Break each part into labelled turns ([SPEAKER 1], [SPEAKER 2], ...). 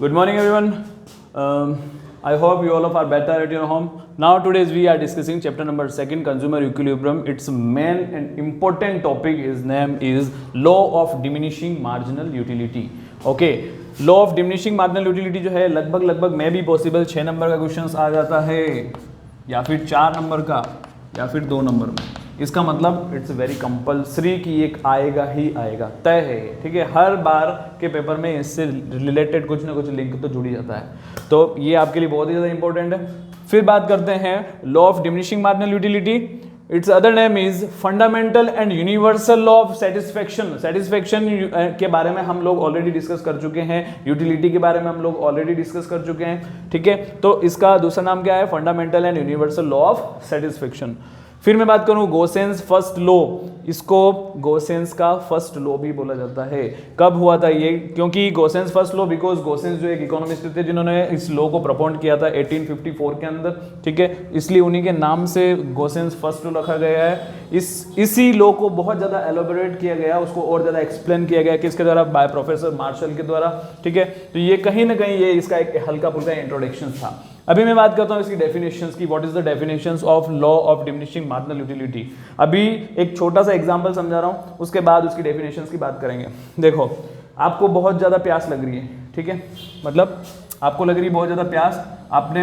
[SPEAKER 1] Good morning, everyone. I hope you all of are better at your home. Now, today's we are discussing chapter number 2, consumer equilibrium. Its main and important topic is name is law of diminishing marginal utility. Okay, law of diminishing marginal utility जो है लगभग मे भी possible 6 number का question आ जाता है या फिर 4 number का या फिर 2 नंबर में. इसका मतलब इट्स वेरी कंपल्सरी कि एक आएगा ही आएगा, तय है. ठीक है, हर बार के पेपर में इससे रिलेटेड कुछ ना कुछ लिंक तो जुड़ ही जाता है, तो ये आपके लिए बहुत ही ज़्यादा इंपॉर्टेंट है. फिर बात करते हैं law of diminishing marginal utility. It's other name is fundamental and universal law of satisfaction. Satisfaction के बारे में हम लोग ऑलरेडी डिस्कस कर चुके हैं, यूटिलिटी के बारे में हम लोग ऑलरेडी डिस्कस कर चुके हैं. ठीक है, तो इसका दूसरा नाम क्या है? Fundamental and universal law of satisfaction. फिर मैं बात करूं गोसेंस फर्स्ट लॉ. इसको गोसेंस का फर्स्ट लॉ भी बोला जाता है. कब हुआ था ये? क्योंकि गोसेंस फर्स्ट लॉ, बिकॉज गोसेंस जो एक इकोनॉमिस्ट थे जिन्होंने इस लॉ को प्रपोंड किया था 1854 के अंदर. ठीक है, इसलिए उन्हीं के नाम से गोसेंस फर्स्ट लॉ रखा गया है. इसी लॉ को बहुत ज़्यादा एलोबरेट किया गया, उसको और ज़्यादा एक्सप्लेन किया गया किसके द्वारा? बाय प्रोफेसर मार्शल के द्वारा. ठीक है, तो ये कहीं ना कहीं ये इसका एक हल्का फुल्का इंट्रोडक्शन था. अभी मैं बात करता हूँ इसकी डेफिनेशंस की. What is the definitions of law of diminishing marginal utility. अभी एक छोटा सा एग्जांपल समझा रहा हूँ, उसके बाद उसकी डेफिनेशंस की बात करेंगे. देखो, आपको बहुत ज़्यादा प्यास लग रही है. ठीक है, मतलब आपको लग रही है बहुत ज़्यादा प्यास. आपने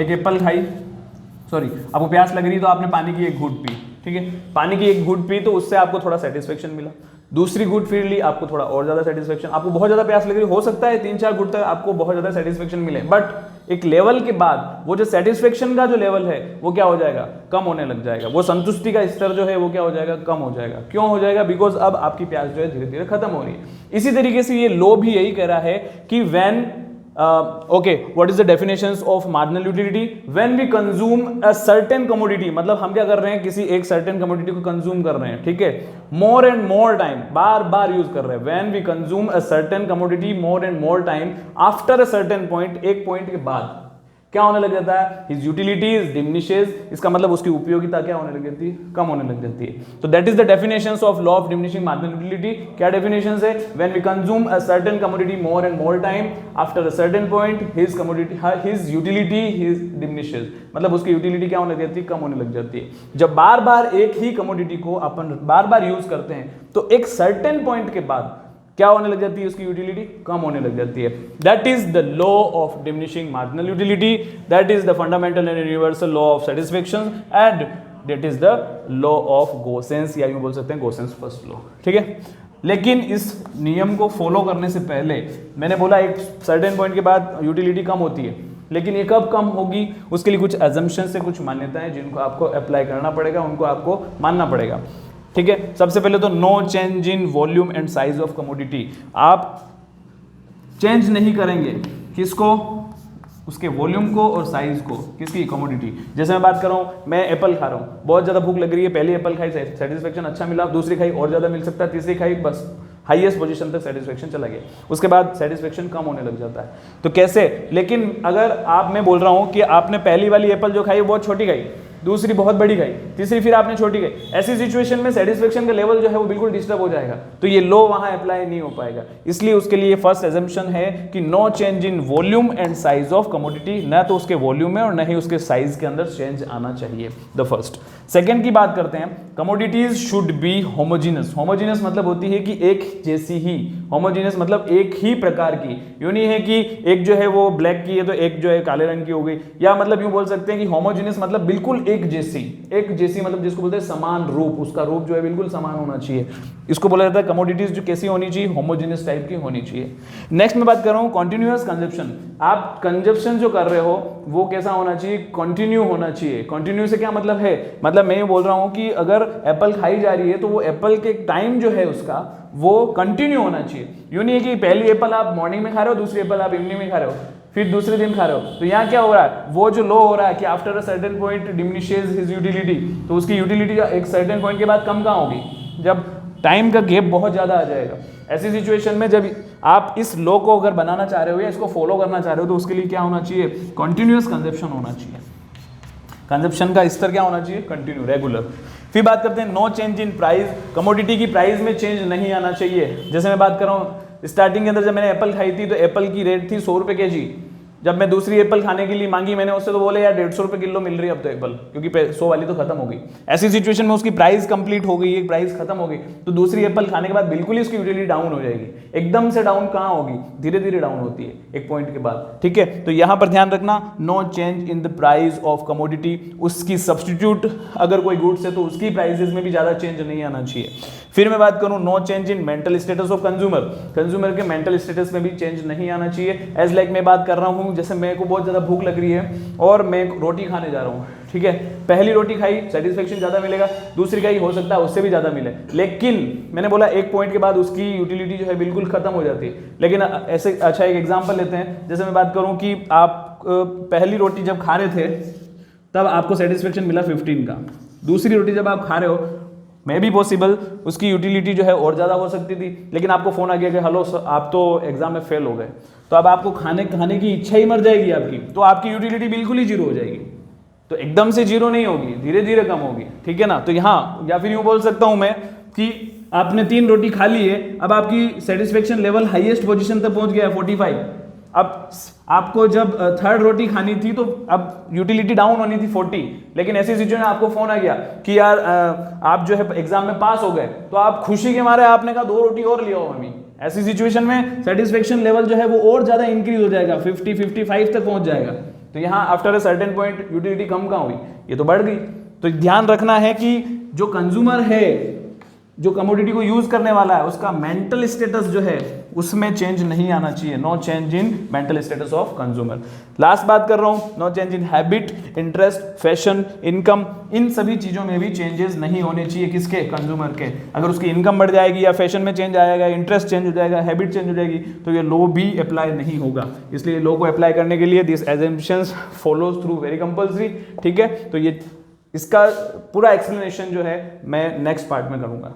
[SPEAKER 1] एक एप्पल खाई, सॉरी, आपको प्यास लग रही तो आपने पानी की एक घूंट पी. ठीक है, पानी की एक घूंट पी तो उससे आपको थोड़ा सेटिस्फेक्शन मिला. दूसरी घूंट फिर ली, आपको थोड़ा और ज़्यादा सेटिस्फेक्शन. आपको बहुत ज़्यादा प्यास लग रही, हो सकता है 3-4 घूंट तक आपको बहुत ज़्यादा सेटिस्फेक्शन मिले, बट एक लेवल के बाद वो जो सेटिस्फेक्शन का जो लेवल है वो क्या हो जाएगा? कम होने लग जाएगा. वो संतुष्टि का स्तर जो है वो क्या हो जाएगा? कम हो जाएगा. क्यों हो जाएगा? बिकॉज अब आपकी प्यास जो है धीरे धीरे खत्म हो रही है. इसी तरीके से ये लॉ भी यही कह रहा है कि when what is the definitions of marginal utility? When we consume a certain commodity, मतलब हम क्या कर रहे हैं? किसी एक certain commodity को consume कर रहे हैं. ठीक है, more and more time, bar bar use कर रहे हैं. When we consume a certain commodity more and more time, after a certain point, एक पॉइंट के बाद क्या होने लग जाता है? His utilities diminishes. इसका मतलब उसकी उपयोगिता क्या होने लग जाती है? कम होने लग जाती है. तो that is the definitions of law of diminishing marginal utility. क्या definitions है? When we consume a certain commodity more and more time, after a certain point, his utility diminishes. मतलब उसकी utility क्या होने लग जाती है? कम होने लग जाती है. जब बार बार एक ही commodity को अपन बार बार यूज करते हैं तो एक certain point के बाद क्या होने लग जाती है? उसकी यूटिलिटी कम होने लग जाती है. That is the law of diminishing marginal utility. That is the fundamental and universal law of satisfaction and that is the law of Gossen's, या यूं बोल सकते हैं गोसेंस फर्स्ट लॉ. ठीक है, लेकिन इस नियम को फॉलो करने से पहले मैंने बोला एक सर्टेन पॉइंट के बाद यूटिलिटी कम होती है, लेकिन ये कब कम होगी उसके लिए कुछ एजम्पशन से कुछ मान्यताएं जिनको आपको अप्लाई करना पड़ेगा, उनको आपको मानना पड़ेगा. ठीक है, सबसे पहले तो no change in volume and size of commodity. आप चेंज नहीं करेंगे किसको? उसके वॉल्यूम को और साइज को. किसकी? कमोडिटी. जैसे मैं बात कर रहा हूँ, मैं एप्पल खा रहा हूँ, बहुत ज़्यादा भूख लग रही है, पहली एप्पल खाई सेटिस्फेक्शन अच्छा मिला, दूसरी खाई और ज़्यादा मिल सकता है, तीसरी खाई बस हाईएस्ट पोजीशन तक सेटिस्फेक्शन चला गया, उसके बाद सेटिस्फेक्शन कम होने लग जाता है. तो कैसे? लेकिन अगर मैं बोल रहा हूँ कि आपने पहली वाली एप्पल जो खाई बहुत छोटी खाई, दूसरी बहुत बड़ी खाई, तीसरी फिर आपने छोटी खाई, ऐसी सिचुएशन में सेटिस्फेक्शन का लेवल जो है वो बिल्कुल डिस्टर्ब हो जाएगा, तो ये लॉ वहां अप्लाई नहीं हो पाएगा. इसलिए उसके लिए फर्स्ट एजम्पशन है कि no change in volume and size of commodity. न तो उसके वॉल्यूम में और न ही उसके साइज के अंदर चेंज आना चाहिए. The first. सेकेंड की बात करते हैं, commodities should be homogeneous. Homogeneous मतलब होती है कि एक जैसी ही. होमोजीनस मतलब एक ही प्रकार की. यूं नहीं है कि एक जो है वो ब्लैक की है तो एक जो है काले रंग की हो गई, या मतलब यूं बोल सकते हैं कि होमोजीनस मतलब बिल्कुल एक जैसी मतलब जिसको बोलते हैं समान रूप, उसका रूप जो है बिल्कुल समान होना चाहिए. इसको बोला जाता है कमोडिटीज जो कैसी होनी चाहिए? होमोजीनियस टाइप की होनी चाहिए. नेक्स्ट मैं बात कर रहा हूँ कॉन्टिन्यूअस कंजप्शन. आप कंजप्शन जो कर रहे हो वो कैसा होना चाहिए? कंटिन्यू होना चाहिए. कंटिन्यू से क्या मतलब है? मतलब मैं ये बोल रहा हूँ कि अगर एप्पल खाई जा रही है तो वो एप्पल के टाइम जो है उसका वो कंटिन्यू होना चाहिए. यूं नहीं है कि पहली एप्पल आप मॉर्निंग में खा रहे हो, दूसरी एप्पल आप इवनिंग में खा रहे हो, फिर दूसरे दिन खा रहे हो. तो यहाँ क्या हो रहा है? वो जो लॉ हो रहा है कि after a certain point diminishes his utility, तो उसकी यूटिलिटी एक सर्टेन पॉइंट के बाद कम कहाँ होगी? जब टाइम का गैप बहुत ज़्यादा आ जाएगा. ऐसी सिचुएशन में जब आप इस लॉ को अगर बनाना चाह रहे हो या इसको फॉलो करना चाह रहे हो तो उसके लिए क्या होना चाहिए? कंटिन्यूअस कंजप्शन होना चाहिए. कंजप्शन का स्तर क्या होना चाहिए? Continue, regular. फिर बात करते हैं no change in price. Commodity की प्राइस में चेंज नहीं आना चाहिए. जैसे मैं बात कर रहा हूँ स्टार्टिंग के अंदर जब मैंने एप्पल खाई थी तो एप्पल की रेट थी 100 रुपये केजी। जब मैं दूसरी एप्पल खाने के लिए मांगी मैंने उससे तो बोले यार 150 रुपये किलो मिल रही है अब तो एप्पल, क्योंकि 100 वाली तो खत्म हो गई। ऐसी सिचुएशन में उसकी प्राइस कंप्लीट हो गई, एक प्राइस खत्म हो गई, तो दूसरी एप्पल खाने के बाद बिल्कुल ही उसकी यूटिलिटी डाउन हो जाएगी। एकदम से डाउन कहाँ होगी, धीरे धीरे डाउन होती है एक पॉइंट के बाद, ठीक है। तो यहाँ पर ध्यान रखना, no change in the price of commodity, उसकी सब्सटीट्यूट अगर कोई गुड्स है तो उसकी प्राइसेस में भी ज़्यादा चेंज नहीं आना चाहिए। फिर मैं बात करूँ no change in mental status of consumer, consumer के मेंटल स्टेटस में भी चेंज नहीं आना चाहिए। एज लाइक मैं बात कर रहा हूँ, जैसे मेरे को बहुत ज़्यादा भूख लग रही है और मैं रोटी खाने जा रहा हूँ, ठीक है, पहली रोटी खाई सेटिस्फेक्शन ज़्यादा मिलेगा, दूसरी खाई हो सकता है उससे भी ज़्यादा मिले, लेकिन मैंने बोला एक पॉइंट के बाद उसकी यूटिलिटी जो है बिल्कुल खत्म हो जाती है। लेकिन ऐसे अच्छा एक एग्जांपल लेते हैं, जैसे मैं बात करूं कि आप पहली रोटी जब खा रहे थे तब आपको सेटिस्फेक्शन मिला 15 का, दूसरी रोटी जब आप खा रहे हो मे बी पॉसिबल उसकी यूटिलिटी जो है और ज़्यादा हो सकती थी, लेकिन आपको फ़ोन आ गया कि हेलो सर आप तो एग्जाम में फेल हो गए, तो अब आपको खाने की इच्छा ही मर जाएगी आपकी, तो आपकी यूटिलिटी बिल्कुल ही जीरो हो जाएगी। तो एकदम से जीरो नहीं होगी, धीरे धीरे कम होगी, ठीक है ना। तो यहाँ या फिर यूँ बोल सकता हूँ मैं कि आपने 3 रोटी खा ली है, अब आपकी सेटिस्फेक्शन लेवल हाईएस्ट पोजीशन तक पहुँच गया है 45। अब आपको जब थर्ड रोटी खानी थी तो अब यूटिलिटी डाउन होनी थी 40, लेकिन ऐसी सिचुएशन में आपको फोन आ गया कि यार आप जो है एग्जाम में पास हो गए, तो आप खुशी के मारे आपने कहा 2 रोटी और लिया हो मम्मी। ऐसी सिचुएशन में सेटिस्फेक्शन लेवल जो है वो और ज्यादा इंक्रीज हो जाएगा, 50-55 तक पहुंच जाएगा। तो यहाँ after a certain point utility कम कहाँ हुई, ये तो बढ़ गई। तो ध्यान रखना है कि जो कंज्यूमर है, जो कमोडिटी को यूज करने वाला है, उसका मेंटल स्टेटस जो है उसमें चेंज नहीं आना चाहिए। No change in mental status of consumer. Last बात कर रहा हूं, no change in habit, interest, fashion, income, इन सभी चीजों में भी चेंजेस नहीं होने चाहिए। किसके? कंज्यूमर के। अगर उसकी इनकम बढ़ जाएगी या फैशन में चेंज आएगा, इंटरेस्ट चेंज हो जाएगा, हैबिट चेंज हो जाएगी, तो ये लॉ भी अप्लाई नहीं होगा। इसलिए लॉ को अप्लाई करने के लिए this assumptions follows through very compulsory, ठीक है। तो ये इसका पूरा एक्सप्लेनेशन जो है मैं नेक्स्ट पार्ट में करूंगा।